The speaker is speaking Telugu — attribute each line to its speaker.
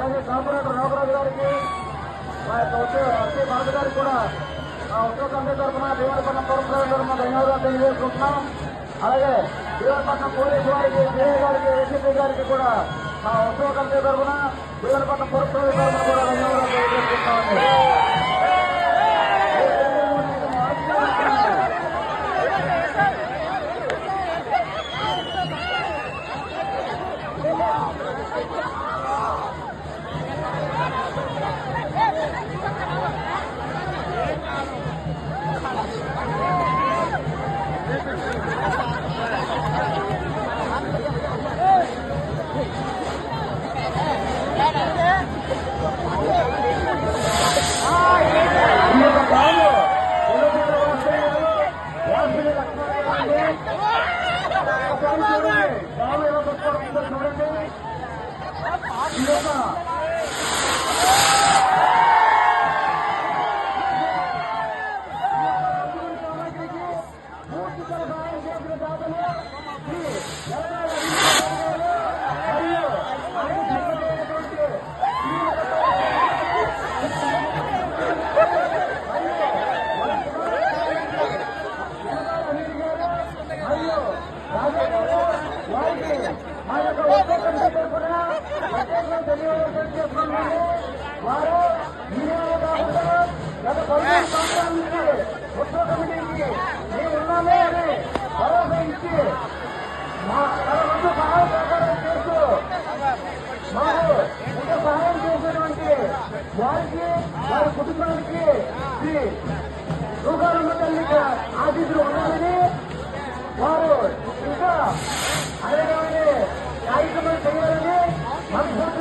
Speaker 1: అలాగే కార్పొరేటర్ రామరాజు గారికి మా యొక్క వచ్చే బాబు గారికి కూడా మా ఉత్తర కమిటీ తరఫున దేవరపట్నం పురస్కారం తరఫున ధన్యవాదాలు తెలియజేసుకుంటున్నాం. అలాగే దేవరపట్నం పోలీసు వారికి జయ గారికి ఏసీపీ గారికి కూడా మా ఉత్తర కమిటీ తరఫున దేవరపట్నం పురస్కారం తరఫున కూడా ధన్యవాదాలు తెలియజేసుకుంటున్నామండి. వారు గత 15 సంవత్సరాల నుంచి ఉత్సవ కమిటీకి మేము ఉన్నామే అని భరోసా ఇచ్చి తన వంతు సహాయ సహకారం చేస్తూ మాకు ఇంకా సహాయం చేసేటువంటి వారికి వారి కుటుంబానికి శ్రీ రూపాయల తల్లికి ఆశీస్సులు ఉండాలని వారు ఇంకా అనేకమైన కార్యక్రమాలు చేయాలని మనస్ఫూర్తి